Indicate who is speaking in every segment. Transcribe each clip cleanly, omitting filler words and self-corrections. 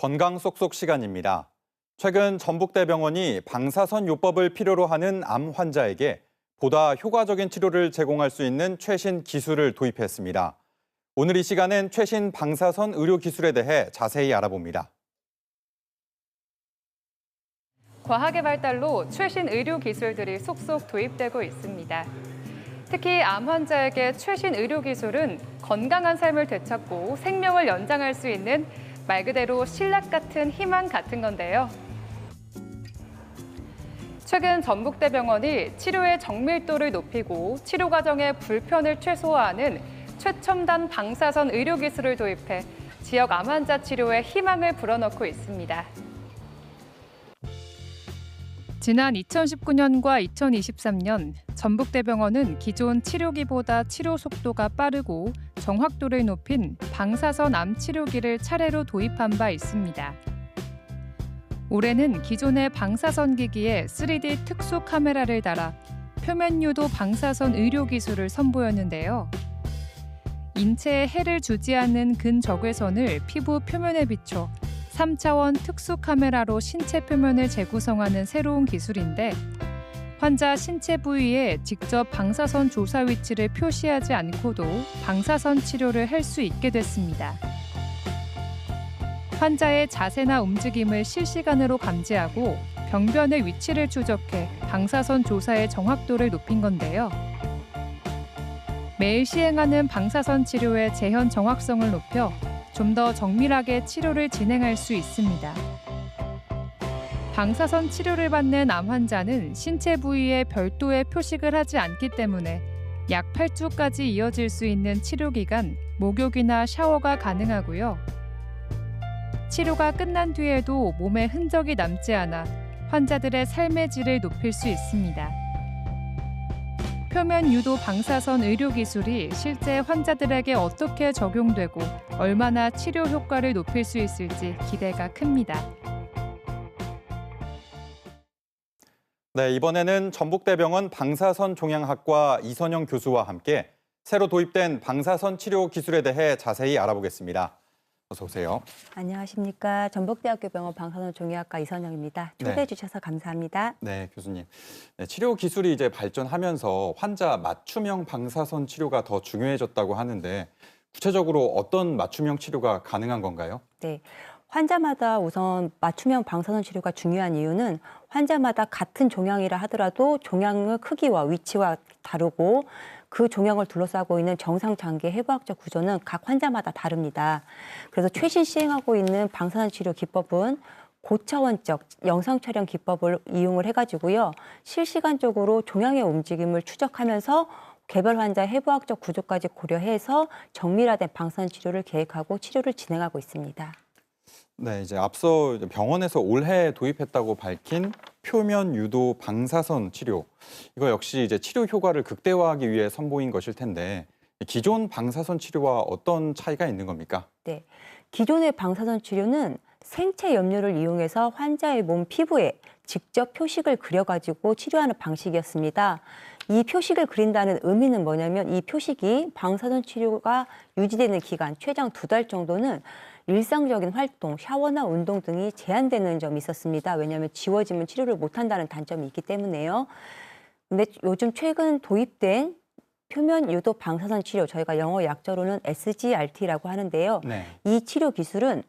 Speaker 1: 건강 쏙쏙 시간입니다. 최근 전북대병원이 방사선 요법을 필요로 하는 암 환자에게 보다 효과적인 치료를 제공할 수 있는 최신 기술을 도입했습니다. 오늘 이 시간엔 최신 방사선 의료 기술에 대해 자세히 알아봅니다.
Speaker 2: 과학의 발달로 최신 의료 기술들이 속속 도입되고 있습니다. 특히 암 환자에게 최신 의료 기술은 건강한 삶을 되찾고 생명을 연장할 수 있는 말 그대로 신락 같은 희망 같은 건데요. 최근 전북대병원이 치료의 정밀도를 높이고 치료 과정의 불편을 최소화하는 최첨단 방사선 의료 기술을 도입해 지역 암 환자 치료에 희망을 불어넣고 있습니다. 지난 2019년과 2023년 전북대병원은 기존 치료기보다 치료 속도가 빠르고 정확도를 높인 방사선 암 치료기를 차례로 도입한 바 있습니다. 올해는 기존의 방사선 기기에 3D 특수 카메라를 달아 표면 유도 방사선 의료 기술을 선보였는데요. 인체에 해를 주지 않는 근적외선을 피부 표면에 비춰 3차원 특수 카메라로 신체 표면을 재구성하는 새로운 기술인데 환자 신체 부위에 직접 방사선 조사 위치를 표시하지 않고도 방사선 치료를 할 수 있게 됐습니다. 환자의 자세나 움직임을 실시간으로 감지하고 병변의 위치를 추적해 방사선 조사의 정확도를 높인 건데요. 매일 시행하는 방사선 치료의 재현 정확성을 높여 좀 더 정밀하게 치료를 진행할 수 있습니다. 방사선 치료를 받는 암 환자는 신체 부위에 별도의 표식을 하지 않기 때문에 약 8주까지 이어질 수 있는 치료 기간, 목욕이나 샤워가 가능하고요. 치료가 끝난 뒤에도 몸에 흔적이 남지 않아 환자들의 삶의 질을 높일 수 있습니다. 표면 유도 방사선 의료 기술이 실제 환자들에게 어떻게 적용되고 얼마나 치료 효과를 높일 수 있을지 기대가 큽니다.
Speaker 1: 네, 이번에는 전북대병원 방사선 종양학과 이선영 교수와 함께 새로 도입된 방사선 치료 기술에 대해 자세히 알아보겠습니다. 어서 오세요.
Speaker 3: 안녕하십니까. 전북대학교 병원 방사선 종양학과 이선영입니다. 초대해 주셔서 감사합니다.
Speaker 1: 네, 교수님. 네, 치료 기술이 이제 발전하면서 환자 맞춤형 방사선 치료가 더 중요해졌다고 하는데 구체적으로 어떤 맞춤형 치료가 가능한 건가요?
Speaker 3: 네. 환자마다 우선 맞춤형 방사선 치료가 중요한 이유는 환자마다 같은 종양이라 하더라도 종양의 크기와 위치와 다르고 그 종양을 둘러싸고 있는 정상장기의 해부학적 구조는 각 환자마다 다릅니다. 그래서 최신 시행하고 있는 방사선 치료 기법은 고차원적 영상 촬영 기법을 이용을 해가지고요. 실시간적으로 종양의 움직임을 추적하면서 개별 환자의 해부학적 구조까지 고려해서 정밀화된 방사선 치료를 계획하고 치료를 진행하고 있습니다.
Speaker 1: 네, 이제 앞서 병원에서 올해 도입했다고 밝힌 표면 유도 방사선 치료. 이거 역시 이제 치료 효과를 극대화하기 위해 선보인 것일 텐데 기존 방사선 치료와 어떤 차이가 있는 겁니까?
Speaker 3: 네, 기존의 방사선 치료는 생체 염료를 이용해서 환자의 몸 피부에 직접 표식을 그려가지고 치료하는 방식이었습니다. 이 표식을 그린다는 의미는 뭐냐면 이 표식이 방사선 치료가 유지되는 기간 최장 2달 정도는 일상적인 활동, 샤워나 운동 등이 제한되는 점이 있었습니다. 왜냐하면 지워지면 치료를 못한다는 단점이 있기 때문에요. 근데 요즘 최근 도입된 표면 유도 방사선 치료, 저희가 영어 약자로는 SGRT라고 하는데요.
Speaker 1: 네.
Speaker 3: 이 치료 기술은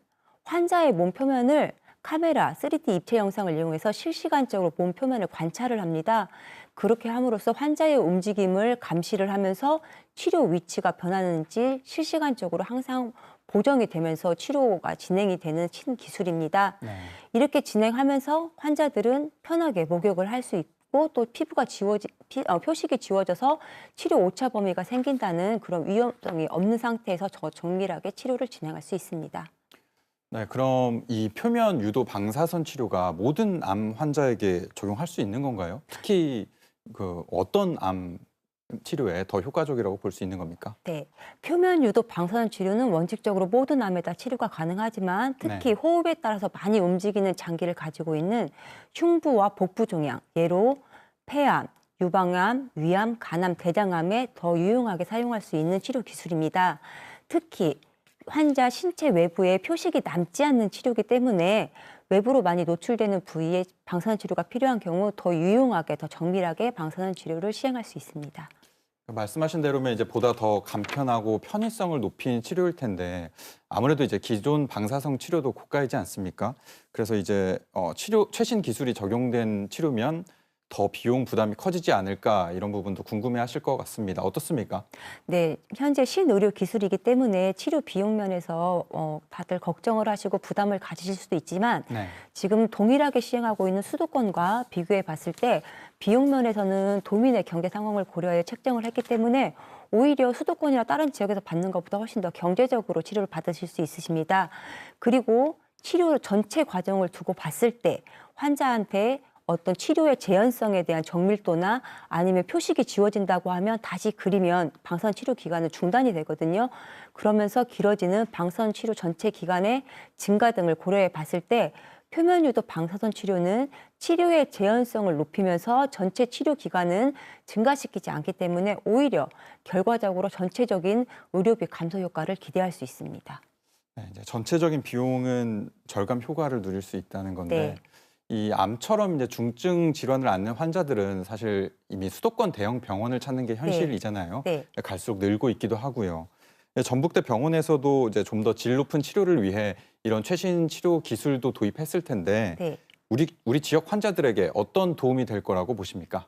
Speaker 3: 환자의 몸 표면을 카메라, 3D 입체 영상을 이용해서 실시간적으로 몸 표면을 관찰을 합니다. 그렇게 함으로써 환자의 움직임을 감시를 하면서 치료 위치가 변하는지 실시간적으로 항상 보정이 되면서 치료가 진행이 되는 신기술입니다.
Speaker 1: 네.
Speaker 3: 이렇게 진행하면서 환자들은 편하게 목욕을 할 수 있고 또 피부가 표식이 지워져서 치료 오차 범위가 생긴다는 그런 위험성이 없는 상태에서 정밀하게 치료를 진행할 수 있습니다.
Speaker 1: 네, 그럼 이 표면 유도 방사선 치료가 모든 암 환자에게 적용할 수 있는 건가요? 특히 그 어떤 암 치료에 더 효과적이라고 볼 수 있는 겁니까?
Speaker 3: 네, 표면 유도 방사선 치료는 원칙적으로 모든 암에다 치료가 가능하지만 특히 호흡에 따라서 많이 움직이는 장기를 가지고 있는 흉부와 복부 종양, 예로 폐암, 유방암, 위암, 간암, 대장암에 더 유용하게 사용할 수 있는 치료 기술입니다. 특히 환자 신체 외부에 표식이 남지 않는 치료이기 때문에 외부로 많이 노출되는 부위에 방사선 치료가 필요한 경우 더 유용하게, 더 정밀하게 방사선 치료를 시행할 수 있습니다.
Speaker 1: 말씀하신 대로면 이제 보다 더 간편하고 편의성을 높인 치료일 텐데 아무래도 이제 기존 방사선 치료도 고가이지 않습니까? 그래서 이제 최신 기술이 적용된 치료면 더 비용 부담이 커지지 않을까 이런 부분도 궁금해하실 것 같습니다. 어떻습니까?
Speaker 3: 네, 현재 신의료 기술이기 때문에 치료 비용 면에서 다들 걱정을 하시고 부담을 가지실 수도 있지만
Speaker 1: 네.
Speaker 3: 지금 동일하게 시행하고 있는 수도권과 비교해 봤을 때 비용 면에서는 도민의 경제 상황을 고려해 책정을 했기 때문에 오히려 수도권이나 다른 지역에서 받는 것보다 훨씬 더 경제적으로 치료를 받으실 수 있으십니다. 그리고 치료 전체 과정을 두고 봤을 때 환자한테 어떤 치료의 재현성에 대한 정밀도나 아니면 표식이 지워진다고 하면 다시 그리면 방사선 치료 기간은 중단이 되거든요. 그러면서 길어지는 방사선 치료 전체 기간의 증가 등을 고려해 봤을 때 표면 유도 방사선 치료는 치료의 재현성을 높이면서 전체 치료 기간은 증가시키지 않기 때문에 오히려 결과적으로 전체적인 의료비 감소 효과를 기대할 수 있습니다.
Speaker 1: 네, 이제 전체적인 비용은 절감 효과를 누릴 수 있다는 건데
Speaker 3: 네.
Speaker 1: 이 암처럼 이제 중증 질환을 앓는 환자들은 사실 이미 수도권 대형 병원을 찾는 게 현실이잖아요.
Speaker 3: 네.
Speaker 1: 갈수록 늘고 있기도 하고요. 전북대 병원에서도 이제 좀 더 질 높은 치료를 위해 이런 최신 치료 기술도 도입했을 텐데
Speaker 3: 네.
Speaker 1: 우리 지역 환자들에게 어떤 도움이 될 거라고 보십니까?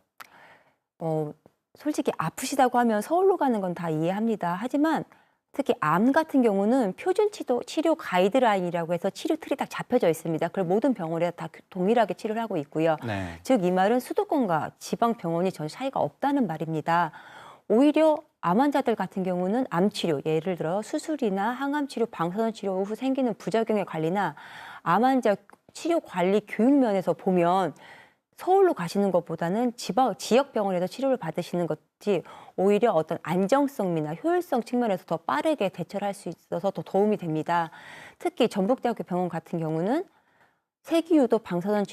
Speaker 3: 솔직히 아프시다고 하면 서울로 가는 건 다 이해합니다. 하지만 특히 암 같은 경우는 표준 치료 가이드라인이라고 해서 치료 틀이 딱 잡혀져 있습니다. 그걸 모든 병원에 다 동일하게 치료를 하고 있고요.
Speaker 1: 네.
Speaker 3: 즉 이 말은 수도권과 지방 병원이 전 차이가 없다는 말입니다. 오히려 암 환자들 같은 경우는 암 치료, 예를 들어 수술이나 항암 치료, 방사선 치료 후 생기는 부작용의 관리나 암 환자 치료 관리 교육 면에서 보면 서울로 가시는 것보다는 지역 병원에서 치료를 받으시는 것이 오히려 어떤 안정성이나 효율성 측면에서 더 빠르게 대처를 할 수 있어서 더 도움이 됩니다. 특히 전북대학교 병원 같은 경우는 세기유도 방사선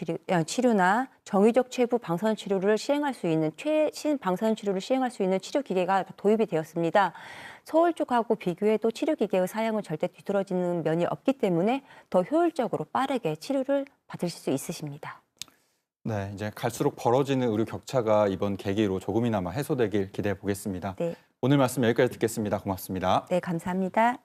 Speaker 3: 치료나 정의적 최부 방사선 치료를 시행할 수 있는 최신 방사선 치료를 시행할 수 있는 치료 기계가 도입이 되었습니다. 서울 쪽하고 비교해도 치료 기계의 사용은 절대 뒤떨어지는 면이 없기 때문에 더 효율적으로 빠르게 치료를 받으실 수 있으십니다.
Speaker 1: 네, 이제 갈수록 벌어지는 의료 격차가 이번 계기로 조금이나마 해소되길 기대해 보겠습니다.
Speaker 3: 네.
Speaker 1: 오늘 말씀 여기까지 듣겠습니다. 고맙습니다.
Speaker 3: 네, 감사합니다.